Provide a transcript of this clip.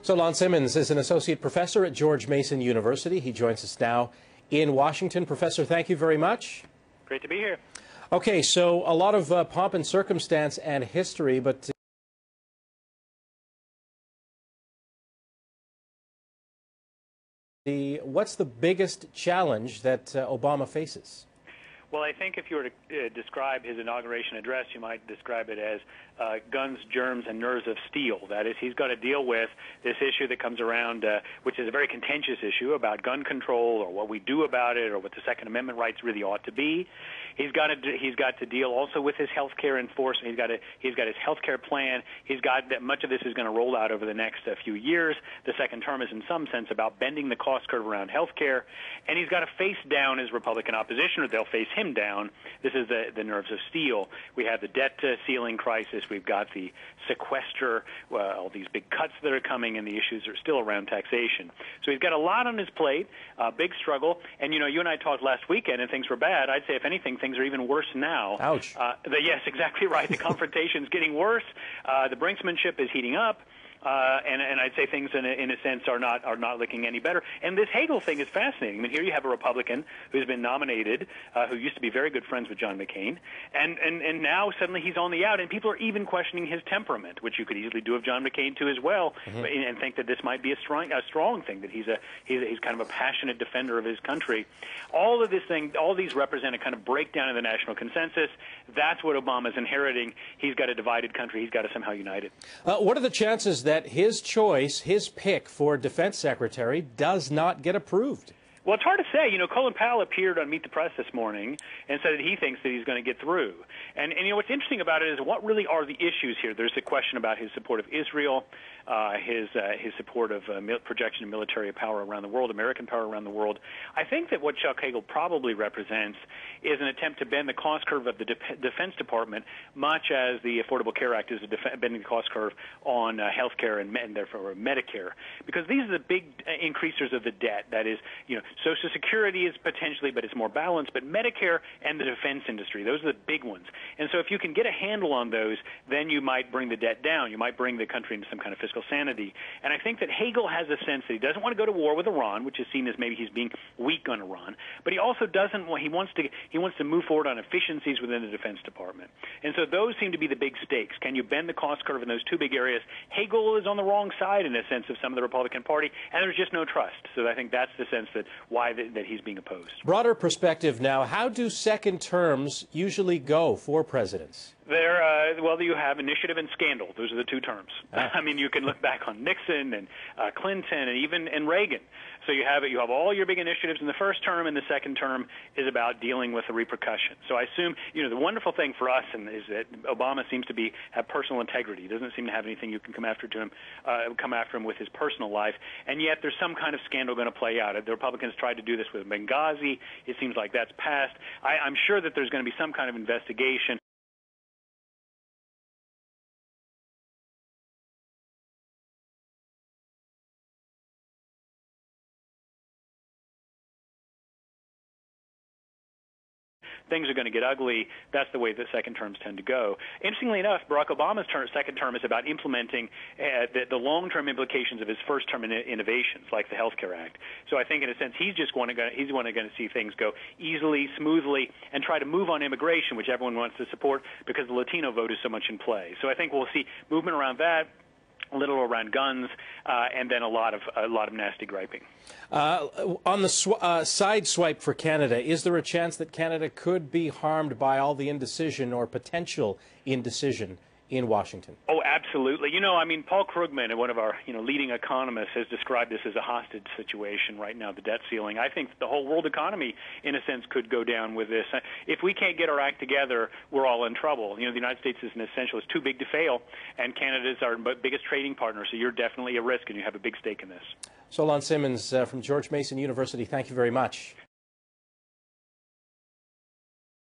So Lon Simmons is an associate professor at George Mason University. He joins us now in Washington. Professor, thank you very much. Great to be here. Okay, so a lot of pomp and circumstance and history, but what's the biggest challenge that Obama faces? Well, I think if you were to describe his inauguration address, you might describe it as guns, germs, and nerves of steel. That is, he's got to deal with this issue that comes around, which is a very contentious issue about gun control or what we do about it or what the Second Amendment rights really ought to be. He's got to deal also with his health care enforcement. He's got his health care plan. He's got that much of this is going to roll out over the next few years. The second term is in some sense about bending the cost curve around health care, and he's got to face down his Republican opposition, or they'll face him down. This is the nerves of steel. We have the debt ceiling crisis. We've got the sequester, all these big cuts that are coming, and the issues are still around taxation. So he's got a lot on his plate, big struggle. And, you know, you and I talked last weekend, and things were bad. I'd say, if anything, things are even worse now. Ouch. Yes, exactly right. The confrontation's getting worse. The brinksmanship is heating up. And I'd say things in a sense are not looking any better. And this Hagel thing is fascinating. I mean, here you have a Republican who's been nominated, who used to be very good friends with John McCain, and now suddenly he's on the out, and people are even questioning his temperament, which you could easily do of John McCain too as well, and think that this might be a strong thing, that he's kind of a passionate defender of his country. All these represent a kind of breakdown in the national consensus. That's what Obama's inheriting. He's got a divided country. He's got to somehow unite it. What are the chances that his choice, his pick for defense secretary, does not get approved? Well, it's hard to say. You know, Colin Powell appeared on Meet the Press this morning and said that he thinks that he's going to get through. And you know, what's interesting about it is what really are the issues here. There's a question about his support of Israel, his support of projection of military power around the world, American power around the world. I think that what Chuck Hagel probably represents is an attempt to bend the cost curve of the Defense Department, much as the Affordable Care Act is bending the cost curve on health care and therefore Medicare. Because these are the big increasers of the debt. That is, you know, Social Security is potentially, but it's more balanced, but Medicare and the defense industry, those are the big ones. And so if you can get a handle on those, then you might bring the debt down. You might bring the country into some kind of fiscal sanity. And I think that Hagel has a sense that he doesn't want to go to war with Iran, which is seen as maybe he's being weak on Iran, but he also doesn't. He wants to move forward on efficiencies within the Defense Department. And so those seem to be the big stakes. Can you bend the cost curve in those two big areas? Hagel is on the wrong side in a sense of some of the Republican Party, and there's just no trust. So I think that's the sense that why that he's being opposed. Broader perspective now, how do second terms usually go for presidents? Well, you have initiative and scandal. Those are the two terms. I mean, you can look back on Nixon and Clinton and even Reagan. So you have all your big initiatives in the first term, and the second term is about dealing with the repercussions. So I assume, you know, the wonderful thing for us is that Obama seems to have personal integrity. He doesn't seem to have anything you can come after him with his personal life, and yet there's some kind of scandal going to play out. The Republicans tried to do this with Benghazi. It seems like that's passed. I'm sure that there's going to be some kind of investigation. Things are going to get ugly. That's the way that second terms tend to go. Interestingly enough, Barack Obama's second term is about implementing the long-term implications of his first-term innovations, like the Health Care Act. So I think, in a sense, he's going to see things go easily, smoothly, and try to move on immigration, which everyone wants to support because the Latino vote is so much in play. So I think we'll see movement around that, a little around guns, and then a lot of nasty griping. On the side swipe for Canada, is there a chance that Canada could be harmed by all the indecision or potential indecision in Washington? Oh, absolutely. You know, I mean, Paul Krugman, one of our leading economists, has described this as a hostage situation right now, the debt ceiling. I think the whole world economy, in a sense, could go down with this. If we can't get our act together, we're all in trouble. You know, the United States is an essential. It's too big to fail, and Canada is our biggest trading partner, so you're definitely a risk, and you have a big stake in this. So Lon Simmons from George Mason University, thank you very much.